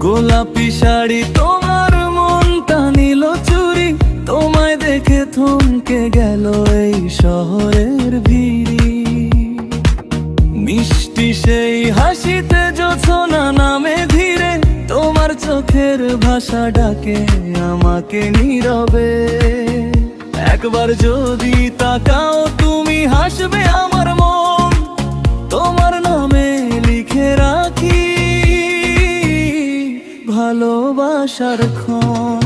গোলাপি শাড়ি তোমার মনটা নিল চুরি, তোমায় দেখে থমকে গেল এই শহরের ভিড়ি। মিষ্টি সেই হাসিতে জোছনা নামে ধীরে, তোমার চোখের ভাষা ডাকে আমাকে নীরবে। একবার যদি তাকাও তুমি হাসবে আমার মন, তোমার নামে লিখে রাখি ভালোবাসার ক্ষণ।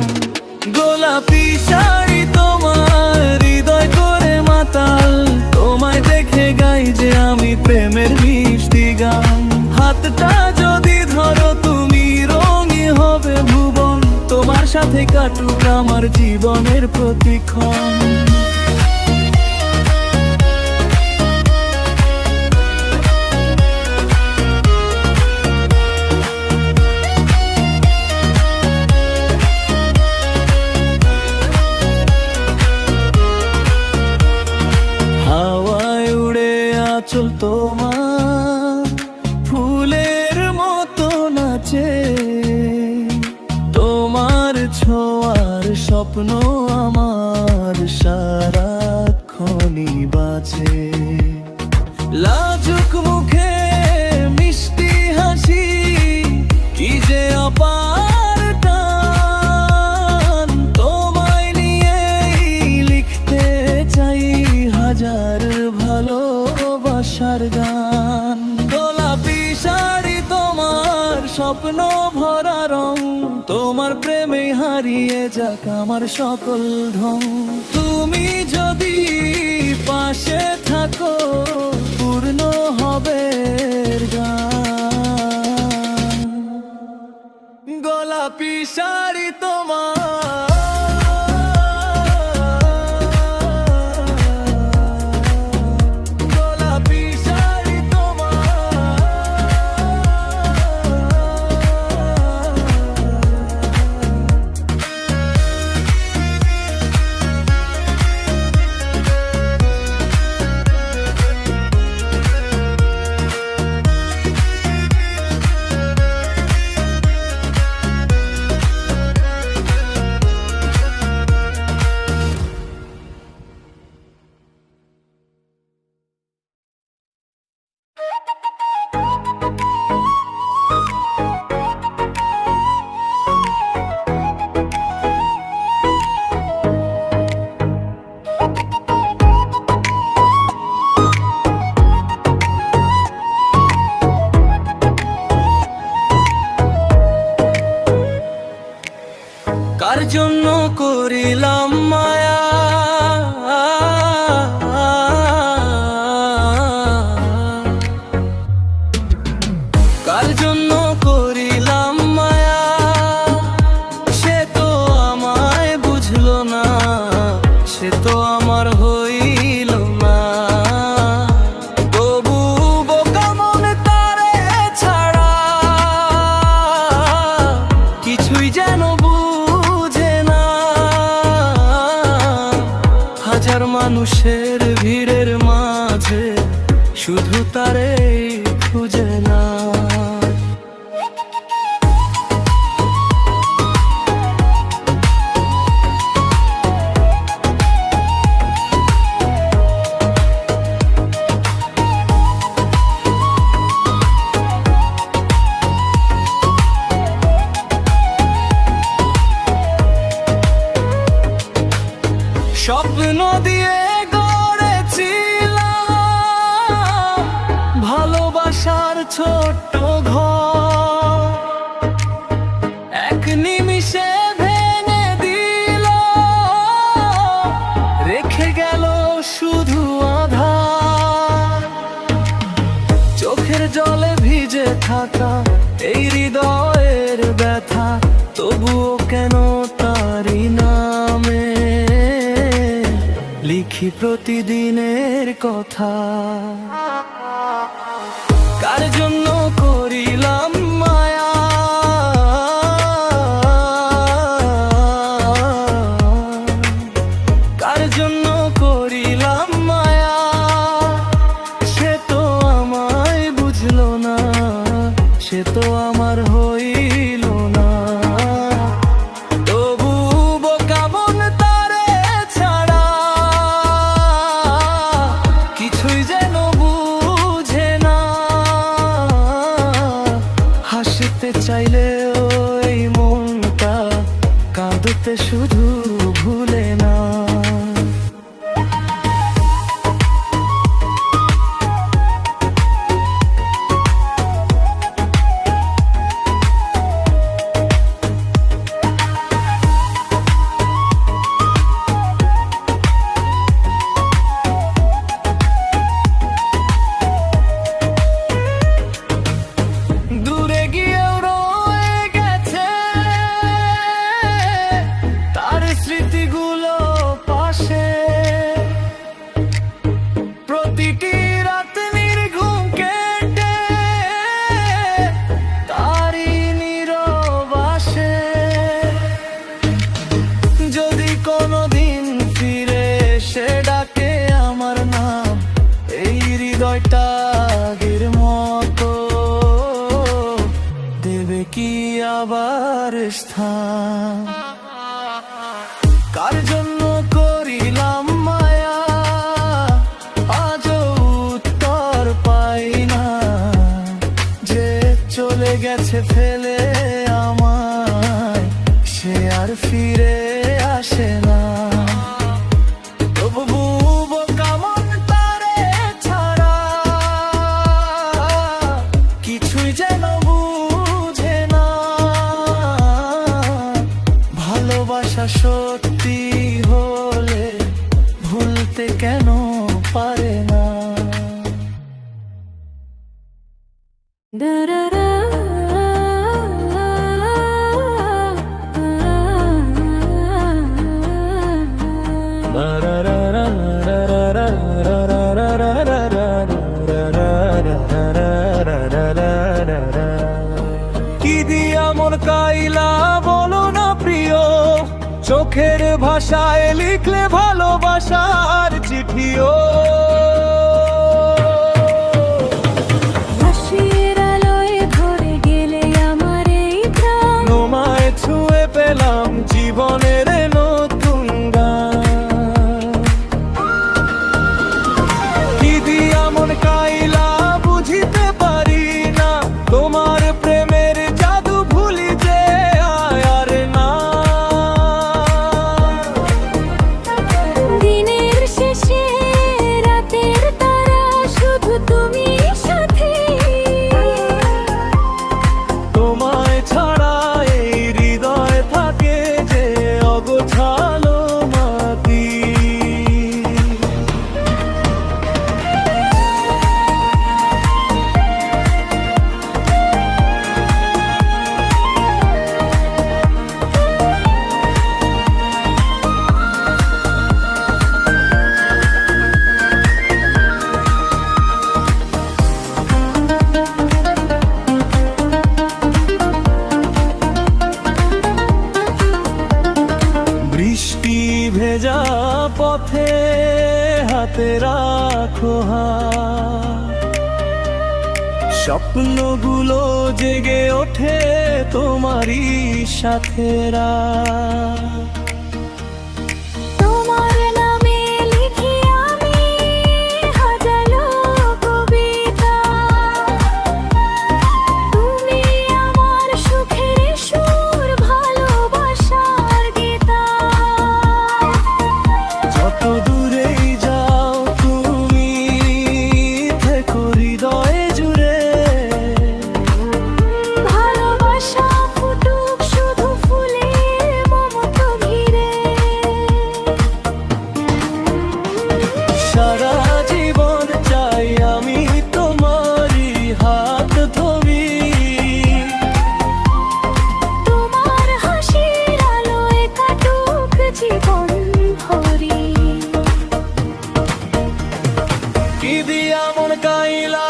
গোলাপি শাড়ি তোমার হৃদয় করে মাতাল, তোমায় দেখে গাই যে আমি প্রেমের মিষ্টি গান। হাতটা যদি ধরো তুমি রঙই হবে ভুবন, তোমার সাথে কাটুক আমার জীবনের প্রতিক্ষণ। হাওয়ায় উড়ে আঁচল তোমার ফুলের মতো নাচে, তোমার ছোঁয়ার স্বপ্ন আমার সারাক্ষণই বাঁচে। লাজুক মুখে মিষ্টি হাসি, কি যে অপার টান, তোমায় নিয়েই লিখতে চাই হাজার ভালোবাসার গান। গোলাপি শাড়ি তোমার স্বপ্ন ভরা রং, তোমার প্রেমে হারিয়ে যাক আমার সকল ঢং। তুমি যদি পাশে থাকো পূর্ণ হবে গান। গোলাপি শাড়ি তোমার কার জন্য করিলাম মায়া, কার জন্য করিলাম মায়া, সে তো আমায় বুঝলো না, সে তো আমার হইল না। তবু বোকা মনে তারে ছাড়া কিছুই যেন হাজার মানুষের ভিড়ের মাঝে শুধু তারে খুঁজে না। স্বপ্ন দিয়ে গড়েছিলাম ভালোবাসার ছোট্ট ঘর, এক নিমিষে ভেঙে দিল, রেখে গেল শুধু আধার। চোখের জলে ভিজে থাকা এই হৃদয়ের ব্যথা, তবুও কেন তারি নামে লিখি প্রতিদিনের কথা। কার জন্য করিলাম মায়া, কার জন্য কোনদিন ফিরে এসে ডাকে আমার নাম, এই হৃদয়টা আগের মতো দেবে কি আবার স্থান? কার জন্য করিলাম মায়া, আজও উত্তর পাই না। যে চলে গেছে ফেলে আমায়, সে আর ফিরে আসে না। তবু বোকা মন তারে ছাড়া কিছুই যেন বুঝে না। ভালোবাসা সত্যি হলে ভুলতে কেন পারে না? কি দিয়া মন কাইলা বলো না প্রিয়, চোখের ভাষায় লিখলে ভালোবাসার চিঠিও। হাসির আলোয় ভরে গেলে আমার এই প্রাণ, তোমায় ছুঁয়ে পেলাম জীবনের নতুন গান। কি দিয়া মন কাইলা বুঝিতে পারি না, তোমার প্রেমের জাদু ভুলি যে আর না। দিনের শেষে রাতের তারা শুধু তুমি সাথী। তোমায় ছাড়া এই হৃদয় থাকে যে অগোছালো মাটি। বৃষ্টি ভেজা পথে হাতে রাখো হাত, স্বপ্নগুলো জেগে ওঠে তোমারই সাথে রাত। তোমার নামে লিখি আমি হাজারো কবিতা, তুমি আমার সুখের সুর ভালোবাসার গীতা। যত দূরেই যাও তুমি থেকো হৃদয়ে জুড়ে। ভালোবাসা ফুটুক শুধু ফুলের মমতা ঘিরে। সারা জীবন চাই আমি তোমারই হাত ধরি। তোমার হাসির আলোয় কাটুক জীবন ভরি। কি দিয়া মন কাইলা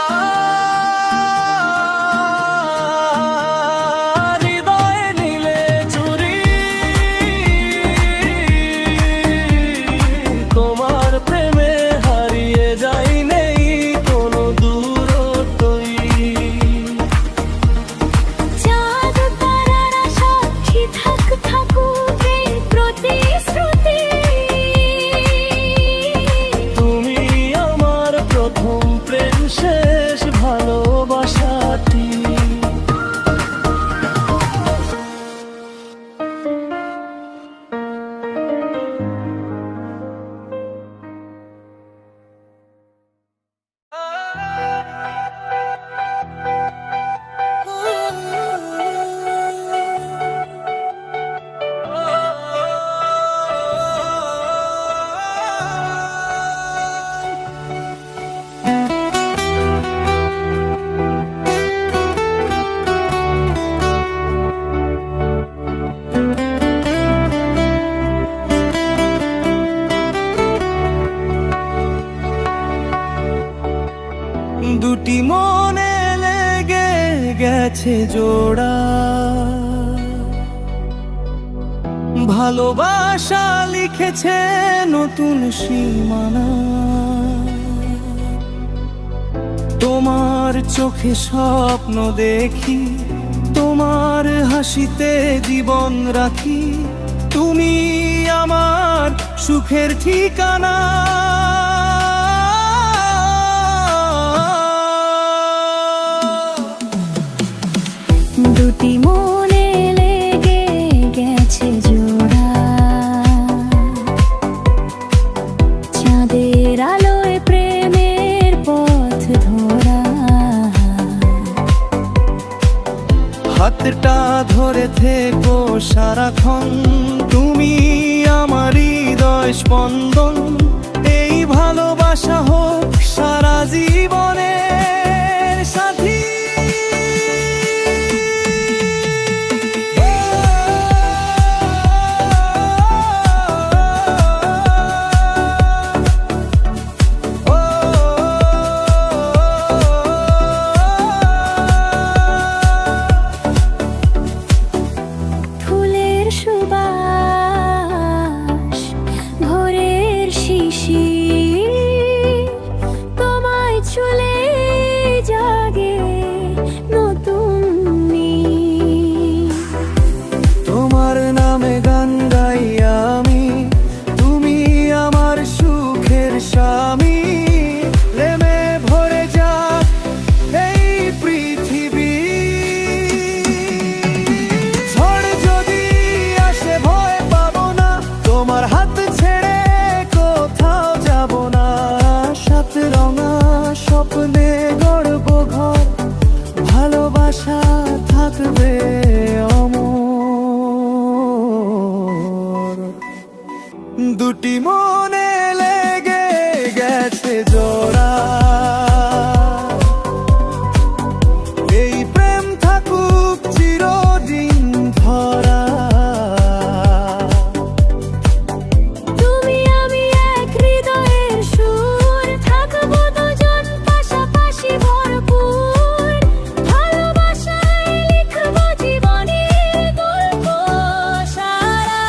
হৃদয়ে নিলে চুরি, তোমার প্রেমে হারিয়ে যাই নেই কোনো দূরত্বই। চাঁদ তারারা সাক্ষী থাকুক এই প্রতিশ্রুতি। তুমি আমার প্রথম প্রেম, শেষ ভালোবাসাটি। দুটি মনে লেগে গেছে জোড়া, ভালোবাসা লিখেছে নতুন সীমানা। তোমার চোখে স্বপ্ন দেখি, তোমার হাসিতে জীবন রাখি, তুমি আমার সুখের ঠিকানা। দুটি মনে লেগে গেছে জোড়া, চাঁদের আলোয় প্রেমের পথ ধরা। হাতটা ধরে থেকো সারাক্ষণ, তুমি আমার হৃদয় স্পন্দন। এই ভালোবাসা হোক সারা জীবনের সাথী। ফুলের সুবাস, ভোরের শিশির, তোমায় ছুঁলে জাগে নতুন নীড়। তোমার নামে গান গাই আমি, তুমি আমার সুখের স্বামী। প্রেমে ভরে যাক এই পৃথিবী। ঝড় যদি আসে ভয় পাবো না, তোমার হাত ছেড়ে কোথাও যাব না। সাত রঙা স্বপ্নে গড়ব ঘর, ভালোবাসা থাকবে অমর। দুটি মনে লেগে গেছে জোড়া, এই প্রেম থাকুক চিরদিন ধরা। তুমি আমি এক হৃদয়ের সুর, থাকবো দুজন পাশাপাশি ভরপুর। ভালোবাসায় লিখবো জীবনের গল্প সারা।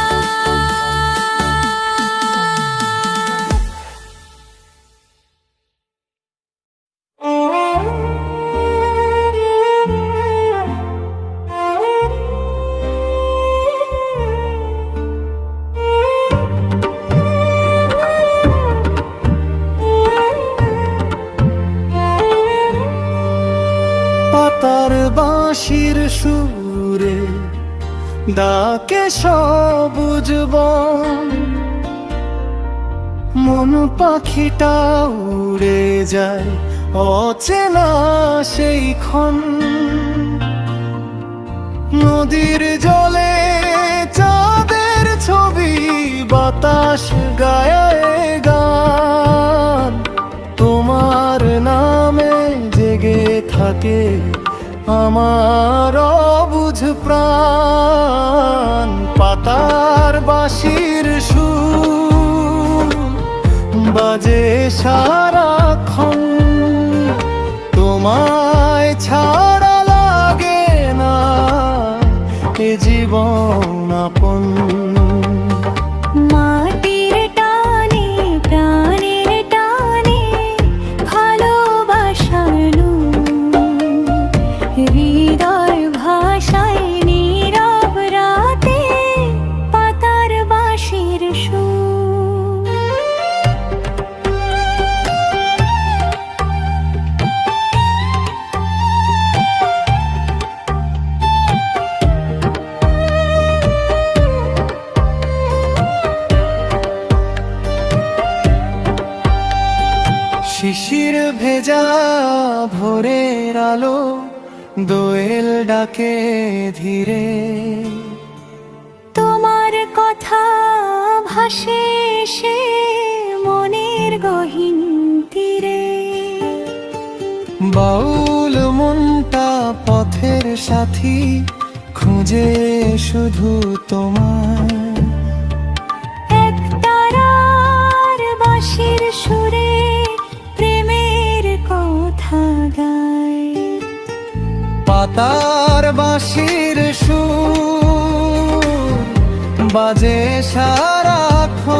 পাতার বাঁশির সুরে ডাকে সবুজ বন, মন পাখিটা উড়ে যায় অচেনা সেই ক্ষণ। নদীর জলে চাঁদের ছবি, বাতাস গায়ে গান। তোমার নামে জেগে থাকে আমার অবুঝ প্রাণ। পাতার বাঁশির সুর বাজে সারাক্ষণ, তোমায় ছাড়া লাগে না এ জীবন আপন। মাটির টানে প্রাণের টানে ভালোবাসার নূর, হৃদয় ভাষায় নীরব রাতে পাতার বাঁশির সুর। শিশির ভেজা ভোরের আলো, দোয়েল ডাকে ধীরে। তোমার কথা ভাসে সে মনের গহীন তীরে। বাউল মনটা পথের সাথী, খুঁজে শুধু তোমায়। এক তারার বাঁশির সুরে প্রেমের কথা গায়। পাতার বাঁশির সুর বাজে সারাক্ষণ,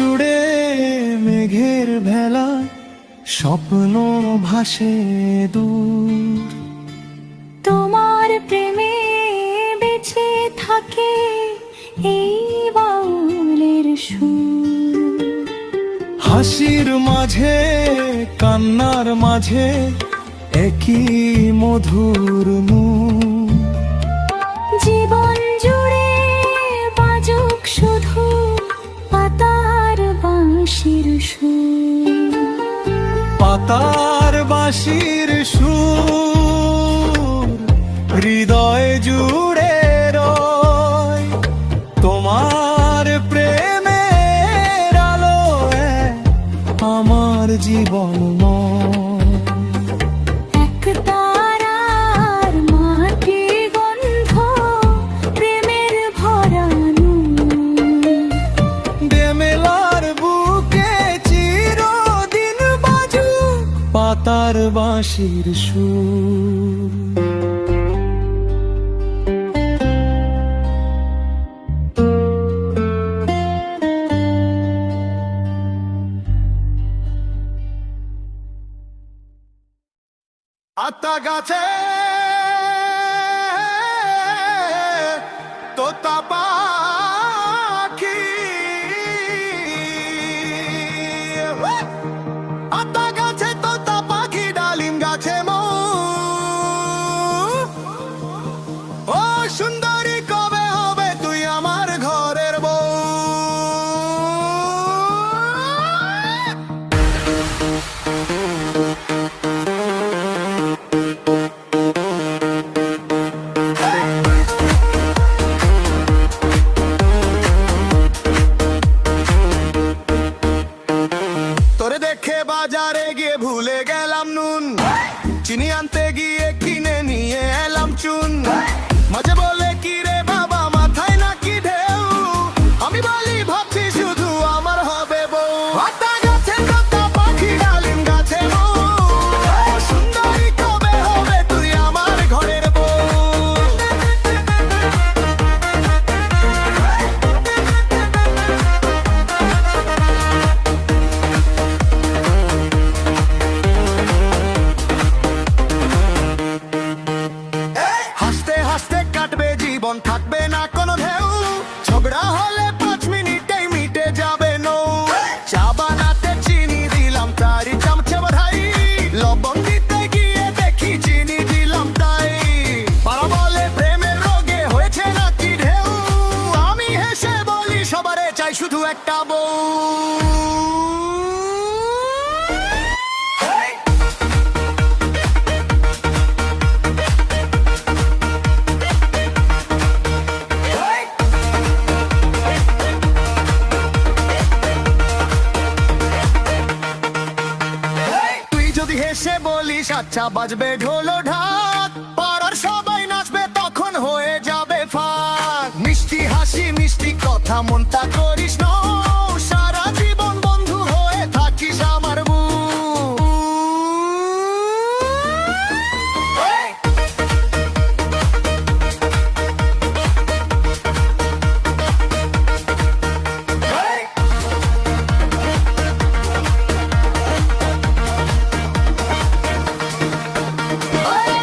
জুড়ে মেঘের ভেলা স্বপ্ন ভাসে দূর। তোমার প্রেমে বেঁচে থাকে এই বাউলের সুর। হাসির মাঝে কান্নার মাঝে একই মধুর মুখ। জীবন জুড়ে বাজুক শুধু পাতার বাঁশির সুর। পাতার বাঁশির সুর হৃদয় জুড়ে রয় তোমার প্রেমের আলোয় আমার জীবন। এক তারার মাটি গন্ধ প্রেমের ভরানো। বেমেলার বুকে চিরদিন বাজু পাতার বাঁশির সুর। আতা গাছে তোতা পাখি, আতা গাছে তোতা পাখি ডালিম গাছে মৌ। ও সুন্দরী কবে হবে তুই আমার ঘরের বউ। তোরে দেখে বাজারে গিয়ে ভুলে গেলাম নুন, চিনি আনতে গিয়ে কিনে নিয়ে এলাম চুন। মাঝে বলে কি রে বাবা মাথায় নাকি ঢেউ, আমি বলি ভাবছি শুধু আমার হবে বউ। আতা গাছে তোতা পাখি ডালিম গাছে মৌ। সুন্দরী কবে হবে তুই আমার ঘরের বউ। হাসতে হাসতে কাটবে জীবন, থাকবে না কোনো ঢেউ। ঝগড়া হলে 5 মিনিটেই মিটে যাবে নৌ। চা বানাতে চিনি দিলাম তারই চামচে বাধাই, লবণ দিতে গিয়ে দেখি চিনি দিলাম তাই। পাড়া বলে প্রেমের রোগে হয়েছে নাকি ঢেউ, আমি হেসে বলি সবারে চাই শুধু একটা বউ। তুই যদি হেসে বলিস আচ্ছা বাজবে ঢোলো ঢাক, পাড়ার সবাই নাচবে তখন হয়ে যাবে ফাঁক। মিষ্টি হাসি মিষ্টি কথা মনটা করিস না, সারা জীবন বন্ধু হয়ে থাকিস আমার বউ।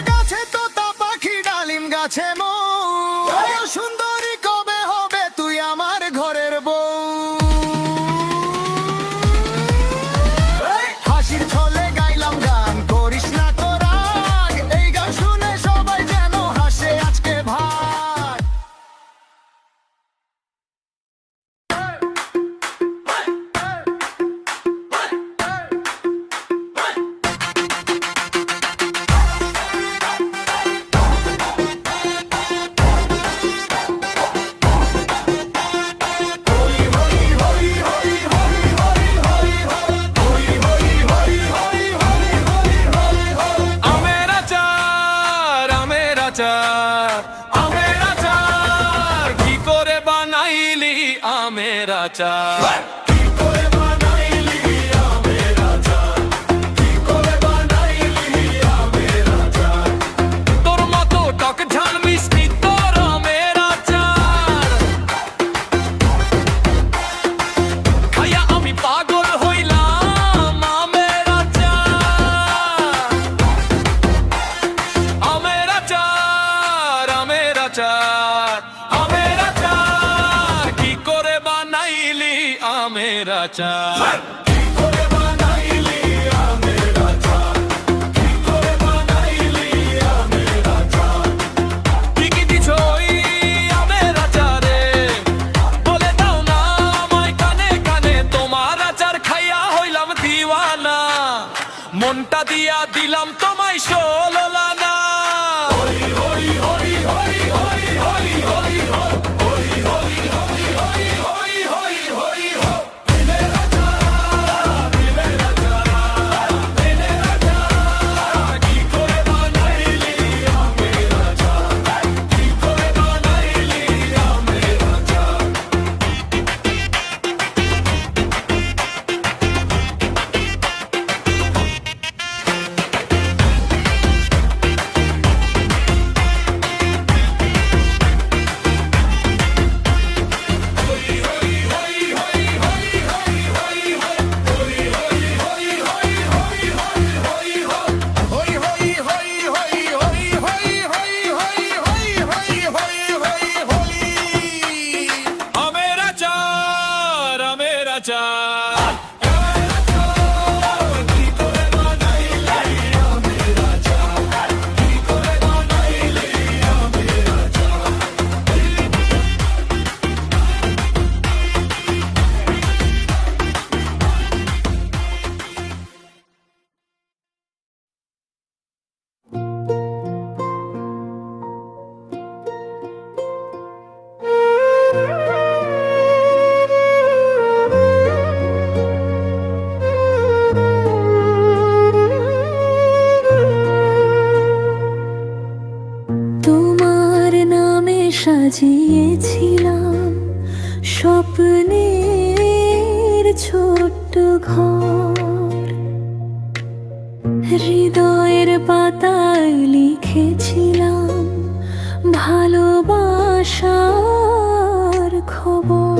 গাছে তোতা পাখি ডালিম গাছে মৌ। সুন্দরী কবে হবে তুই আমার ঘরের বউ। হাসির ছলে গাইলাম গান করিস না তো রাগ, এই গান শুনে সবাই যেন হাসে আজকে ভাগ। আমের আচার কি করে বানাইলি আমের আচার। কি করে বানাইলি আমের আচার, কি করে বানাইলি আমের আচার। তোর মতো টক ঝাল মিষ্টি তোর আমের আচার খাইয়া আমের আচার। কি কি দিছো ওই আমের আচারে? বলে দাও না আমায় কানে কানে, তোমার আচার খাইয়া হইলাম দিওয়ানা, মনটা দিয়া দিলাম তোমায় ষোলনা। আমের আচার, আমের আচার। তোমার নামে সাজিয়েছিলাম স্বপ্নের ছোট্ট ঘর, হৃদয়ের পাতায় লিখেছিলাম ভালোবাসার খবর।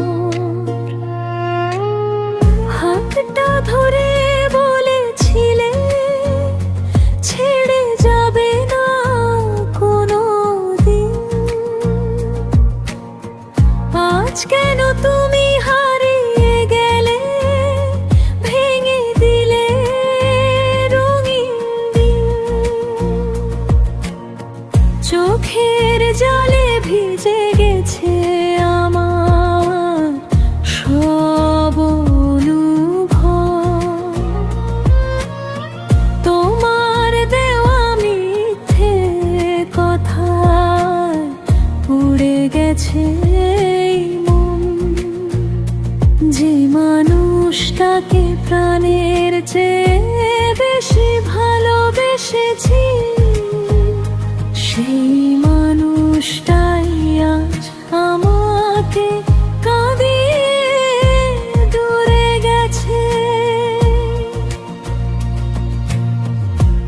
হাতটা ধরে বলেছিলে ছেড়ে যাবে না কোনো দিন, আজ কেন তুমি হারিয়ে গেলে, ভেঙে দিলে রঙিন দিন। চোখের জলে ভিজে গেছে আমার সব অনুভব, তোমার দেওয়া মিথ্যে কথায় উড়ে গেছে এই মন। যে মানুষটাকে প্রাণের চেয়ে বেশি ভালোবেসেছি, সেই মানুষটাই আজ আমাকে কাঁদিয়ে দূরে গেছে।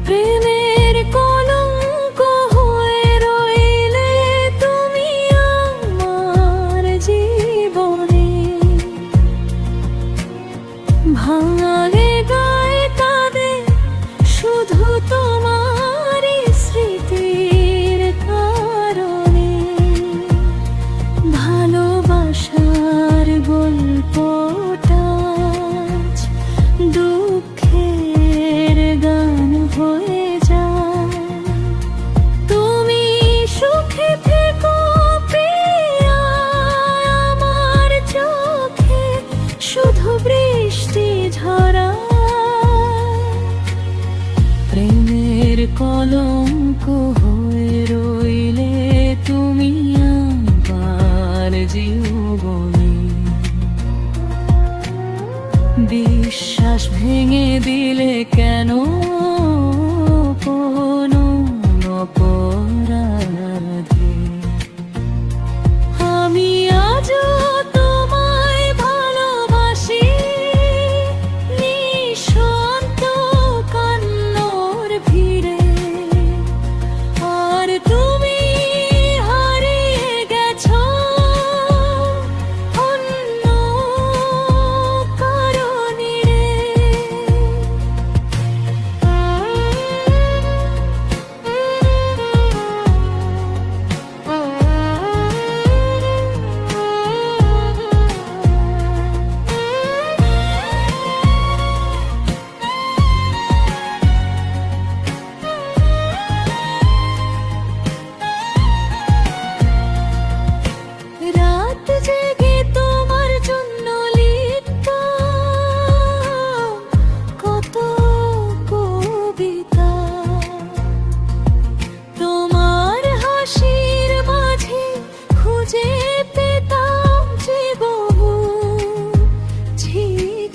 প্রেমের কলঙ্ক হয়ে রইলে তুমি আমার জীবনে, ভাঙালে গায়ে কাঁদে শুধু তোমারই স্মৃতির কারণে। ভালোবাসার গল্পটা আজ দুঃখের গান হয়ে যায়। তুমি সুখে থেকো প্রিয়া, আমার চোখে শুধু বৃষ্টি ঝরা। প্রেমের কলঙ্ক হয়ে রইলে তুমি আমার জীবনে, বিশ্বাস ভেঙে দিলে কেন কোনো অপরাধে। আমি আজও তোমায় ভালোবাসি, নিঃশব্দ কান্নার ভিড়ে। আর তুমি হারিয়ে গেছো অন্য কারো নীড়ে।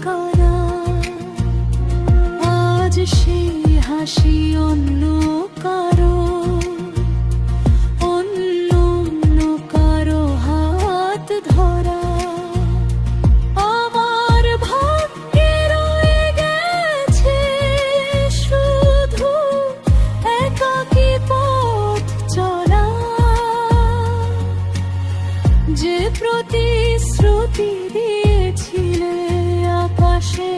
করা। আজ সেই হাসি অন্য কারো, অন্য কারো হাত ধরা। আমার ভাগ্যে রয়ে গেছে শুধু একাকী পথ চলা। যে প্রতিশ্রুতি দিয়েছিলে আকাশে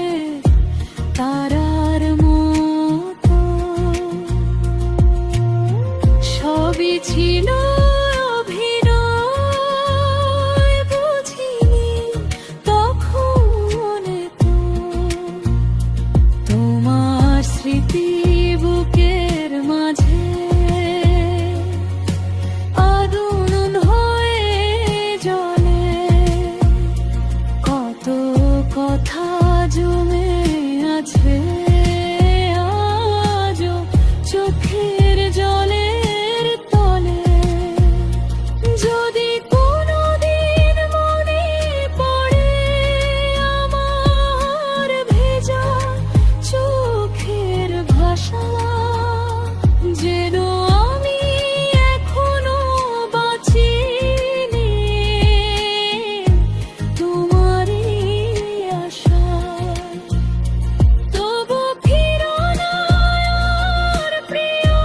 তারার মতো, সবই ছিল অভিনয়, বুঝিনি তখন তো। তোমার স্মৃতি বুকের মাঝে আগুন হয়ে জ্বলে। কত কথা জমে আছে আজও চোখের জলের তলে। যদি কোনোদিন মনে পড়ে আমার ভেজা চোখের ভাষা, যেন আমি এখনো বাঁচিনি তোমারই আশায়। তবু ফিরো না আর প্রিয়,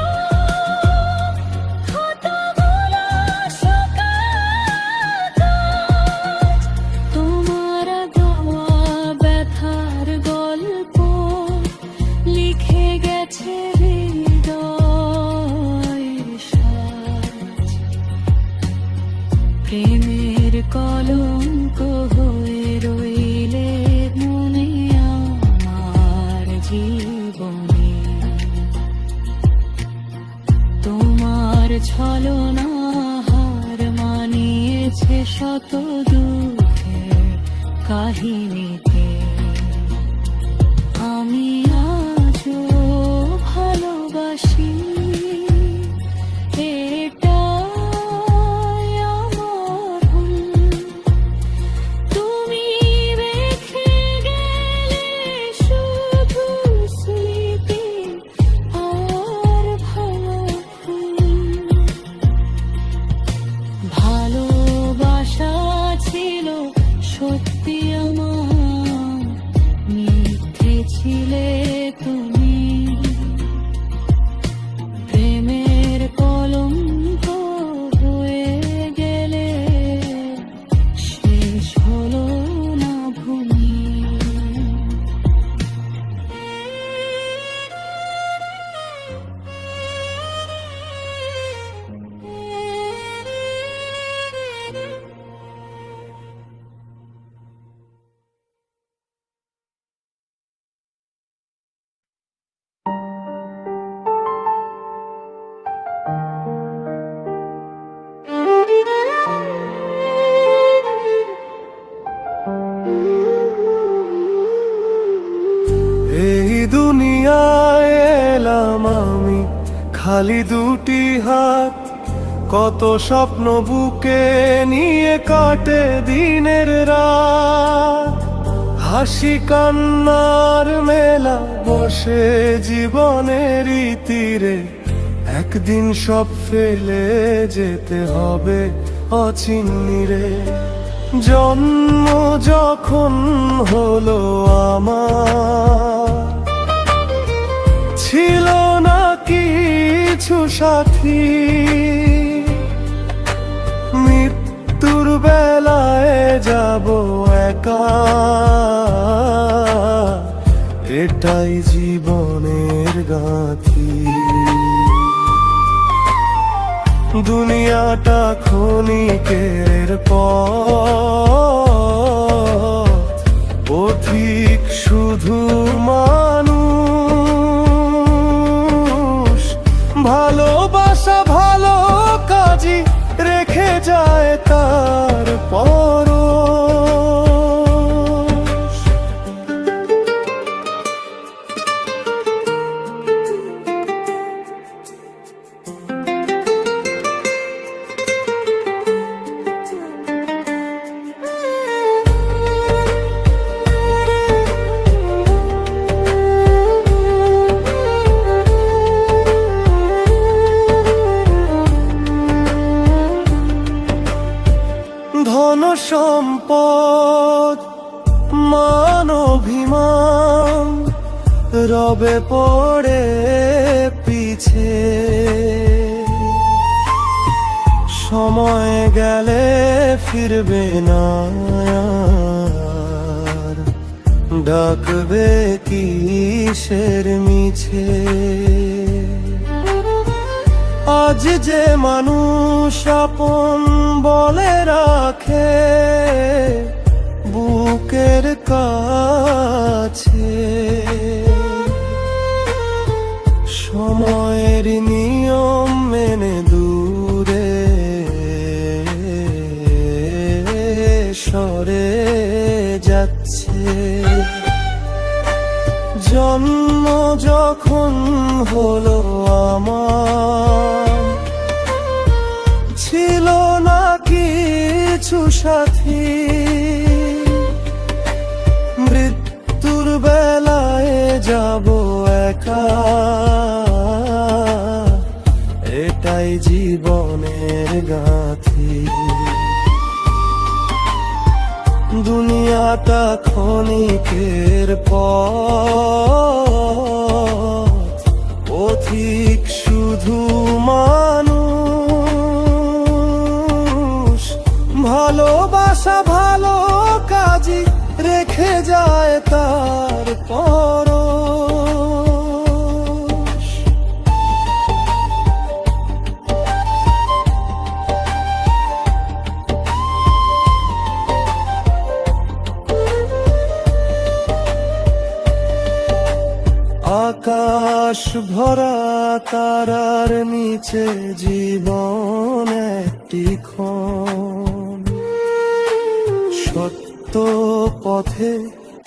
খাতাগুলো শুকায়। তোমার গাওয়া ব্যথার গল্প লিখে গেছে হৃদয়ের সাজ। প্রেমের কলঙ্ক হয়ে রইলে মনে আমার জীবনে। তোমার ছলনা হার মানিয়েছে শত দুঃখের কাহিনীতে। আমি আজও ভালোবাসি, এটাই আমার ভুল। তুমি রেখে গেলে শুধু স্মৃতি আর ভালো ফুল। ভালোবাসা ছিল সত্যি আমার, মিথ্যে ছিলে তুমি। প্রেমের কলঙ্ক হয়ে গেলে শেষ হলো না ভূমি। এই দুনিয়ায় এলাম আমি খালি দুটি হাত, কত স্বপ্ন বুকে নিয়ে কাটে দিনের রাত। হাসি কান্নার মেলা বসে জীবনের তীরে, একদিন সব ফেলে যেতে হবে অচিন্নিরে। জন্ম যখন হলো আমার, ছিল না কিছু সাথী। মৃত্যুর বেলায় যাব একা, এটাই জীবনের গাথি। দুনিয়াটা ক্ষণিকের পথিক শুধু মানুষ। ভালোবাসা ভালো কাজই রেখে যায় তার পরশ। ঘুমাম রবে পড়ে পিছে, সময় গেলে ফিরবে না আর, ডাকবে কিসের মিছে। আজ যে মানুষ আপন বলে রাখে বুকের কাছে, সময়ের নিয়ম মেনে দূরে সরে যাচ্ছে। জন্ম যখন হলো আমার, ছিল না কিছু সাথী, মৃত্যুর বেলায় যাব একা, এটাই জীবনের গাথি। দুনিয়াটা ক্ষণিকের পথ, পথিক শুধু মানুষ। ভালোবাসা ভালো কাজই রেখে যায় তার পরশ। আকাশ ভরা তারার নিচে জীবন একটি ক্ষণ, সত্য পথে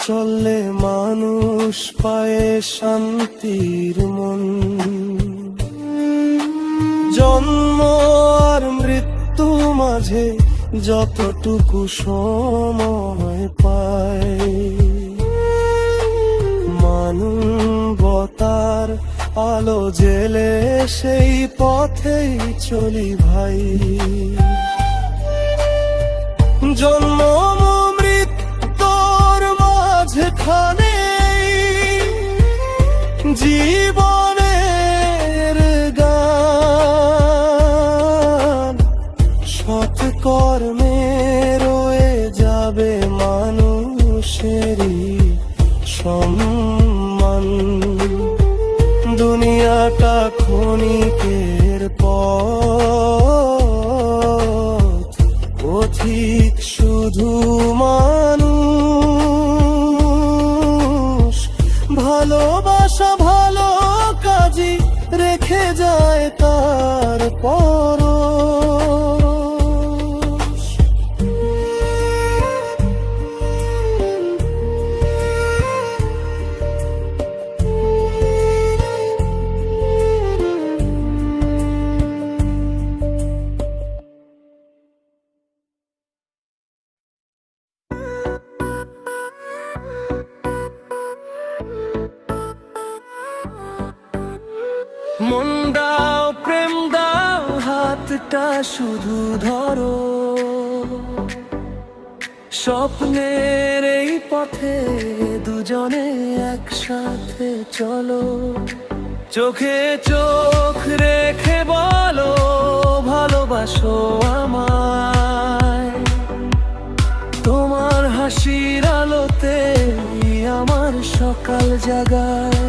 চললে মানুষ পায় শান্তির মন। জন্ম আর মৃত্যু মাঝে যতটুকু সময় পায়, মানবতার আলো জেলে সেই পথেই চলি ভাই। জন্ম মৃত্যুর মাঝখানে জীবনের গান, সৎ কর্মে রয়ে যাবে মানুষেরই সম্মান। দুনিয়াটা ক্ষণিকের পথ, পথিক শুধু মানুষ। ভালোবাসা ভালো কাজই রেখে যায় তার পরশ। মন দাও প্রেম দাও হাতটা শুধু ধরো, স্বপ্নের এই পথে দুজনে একসাথে চলো। চোখে চোখ রেখে বলো ভালোবাসো আমায়, তোমার হাসির আলোতে আমার সকাল জাগায়।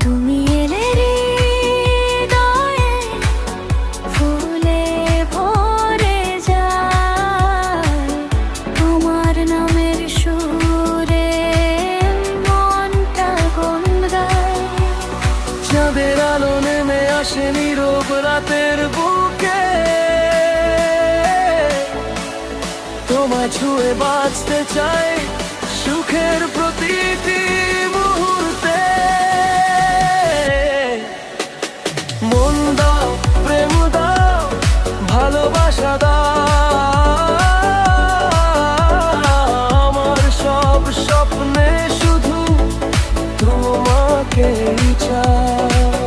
তুমি এলে হৃদয়ে ফুলে ভরে যায়, তোমার নামের সুরে মনটা গুনগায়। চাঁদের আলো নেমে আসে নীরব রাতের বুকে, তোমায় ছুঁয়ে বাঁচতে চাই সুখের প্রতিটি মুহূর্তে। মন দাও প্রেম দাও ভালোবাসা দাও, আমার সব স্বপ্নে শুধু তোমাকেই চাই।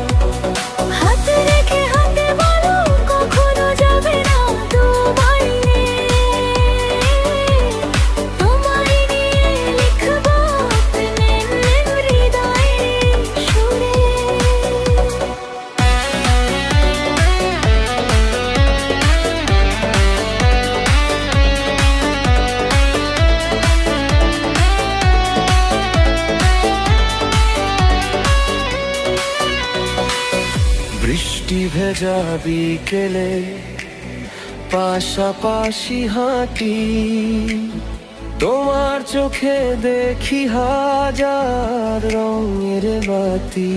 হাতে রেখে হাতে বলো কখনো যাবে না দুবাইরে, তোমায় নিয়ে লিখবো বৃষ্টি ভেজা বিকেলে পাশাপাশি হাঁটি, তোমার চোখে দেখি হাজার রঙের বাতি।